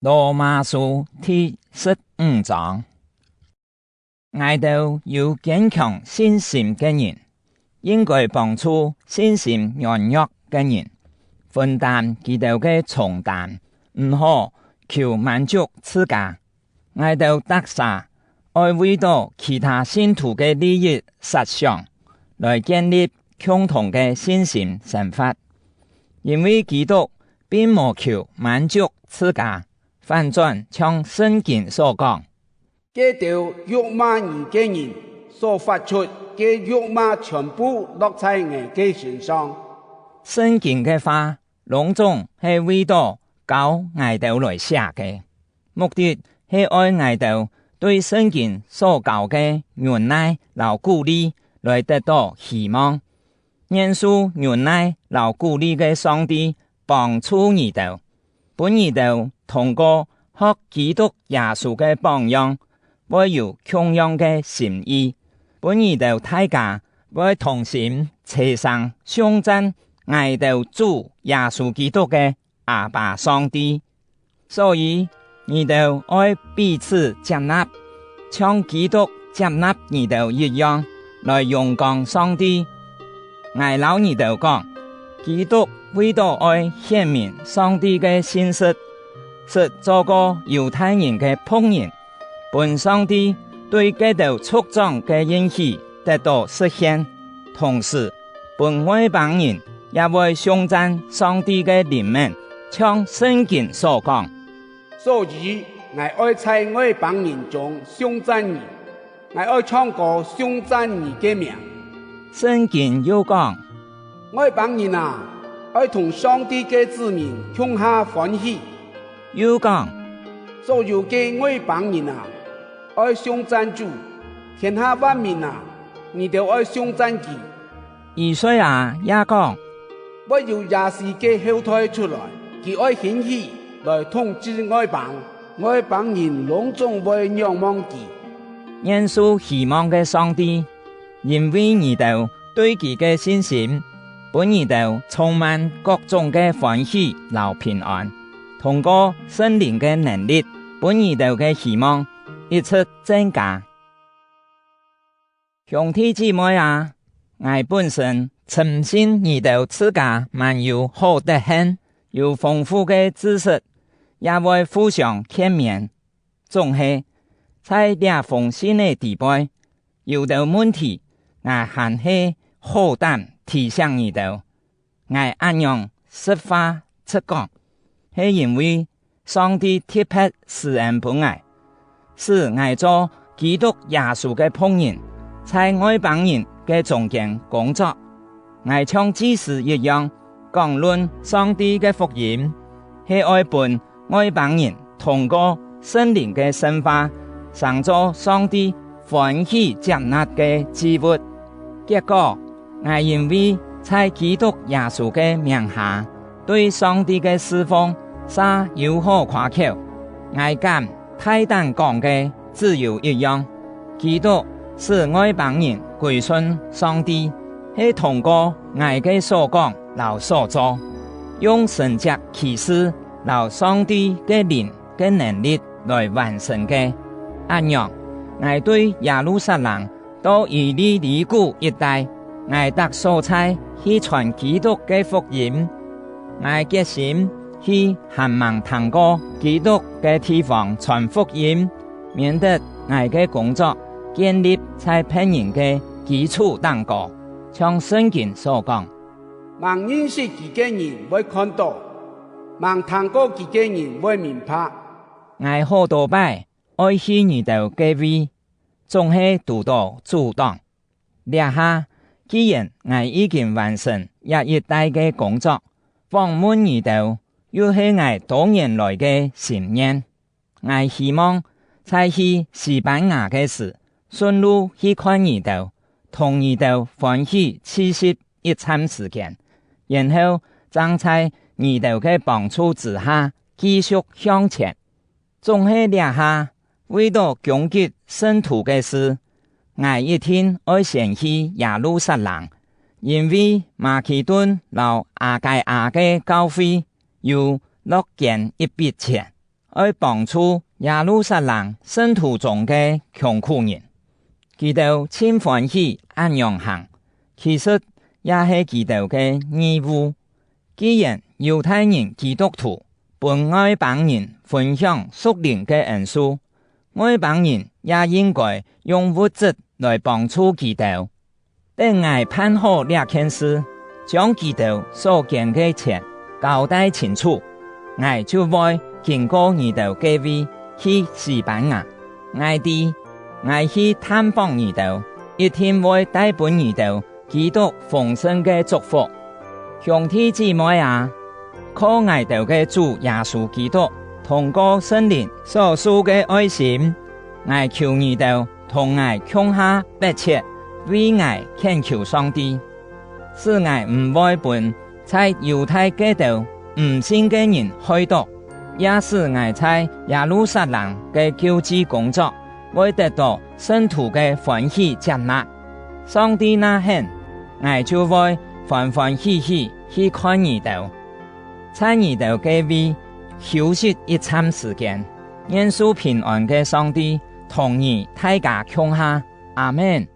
羅馬書第15章，我哋要堅強信心嘅人，應該幫助信心軟弱嘅人，分擔佢哋嘅重擔，唔好求滿足自家。我哋得曬愛為到其他信徒嘅利益實相，來建立共同嘅信心生活。因為基督並冇求滿足自家，反轉像聖經所講，這條辱罵你嘅人所發出嘅辱罵全部落在我嘅身上。聖經嘅話，攏總係為到教我哋來寫嘅，目的係愛我哋對聖經所教嘅忍耐和鼓勵來得到希望。認識忍耐和鼓勵嘅上帝幫助你哋，本你哋通過學基督耶穌嘅榜樣，會有同樣嘅心意。本你哋大家會同心齊心相讚我哋主耶穌基督嘅阿爸上帝。所以你哋愛彼此接納，像基督接納你哋一樣，來榮光上帝。我老你哋講，基督為到愛顯明上帝嘅信實，是做個猶太人嘅僕人，本上帝對這條促進嘅應許得到實現，同時本外邦人也會相讚上帝嘅憐憫，像聖經所講。所以我愛在外邦人中相讚你，我愛唱歌相讚你嘅名。聖經又講，外邦人啊，愛同上帝嘅子民共下歡喜。又講，所有嘅外邦人啊，愛相讚主，天下萬民啊，你都愛相讚佢。以賽亞也講，我要耶西嘅後代出來，佢愛興起來統治外邦，外邦人攏總會仰望佢。認識希望嘅上帝，因為你哋對佢嘅信心，本你哋充滿各種嘅歡喜和平安。通過聖靈嘅能力，本你哋嘅希望一直增加。兄弟姊妹啊，我本身深信你哋自家滿有好德行，有豐富嘅知識，也會互相勸勉。總係在這封信嘅地位，有道問題，我還是好膽提醒你哋。我按樣實話實講，係因為上帝特別施恩本我，使我做基督耶穌嘅僕人，在外邦人嘅中間工作。我像祭司一樣講論上帝嘅福音，係愛伴外邦人通過聖靈嘅生活，成就上帝歡喜接納嘅祭物。結果我認為在基督耶穌嘅名下，對上帝嘅侍奉啥有可誇口。我敢大膽講嘅只有一樣，基督使外邦人歸順上帝，係通過我嘅所講和所做，用神蹟奇事和上帝嘅靈嘅能力來完成嘅。按樣，我對耶路撒冷到以利里谷一帶，我得所差去傳基督嘅福音。我決心去繁忙通過基督嘅地方傳福音，免得我嘅工作建立在別人嘅基礎當中。像聖經所講，盲認識佢嘅人會看到，盲通過佢嘅人會明白。我好多擺愛去你哋嘅位，總係讀到主動。這下既然我已經完成一帶嘅工作，訪問你哋又係我多年來嘅心願。我希望在去西班牙嘅時，順路去看你哋，同你哋歡喜氣息一餐時間，然後將在你哋嘅幫助之下繼續向前。總係這下為到攻擊聖徒嘅事，我一天愛先去耶路撒冷，因為馬其頓和亞該亞嘅教會有落建一筆錢，愛幫助耶路撒冷聖徒中嘅窮苦人，佢哋千歡喜按樣行，其實也係佢哋嘅義務。既然猶太人基督徒本外邦人分享屬靈嘅恩賜，外邦人也應該用物質來幫助佢哋。等我辦好這件事，將佢哋所捐嘅錢交代清楚，我就會經過你哋嘅位去西班牙，我去探訪你哋，一定會帶本你哋基督豐盛嘅祝福。兄弟姊妹啊，靠我哋嘅主耶穌基督通過聖靈所賜嘅愛心，我求你哋同我共下迫切為我懇求上帝，使我唔會被在猶太街道唔信嘅人害到，也使我在耶路撒冷嘅救濟工作會得到聖徒嘅歡喜接納。上帝那肯，我就會歡歡喜喜去看你哋，在你哋嘅位休息一餐時間，願賜平安嘅上帝同你大家共下，阿們。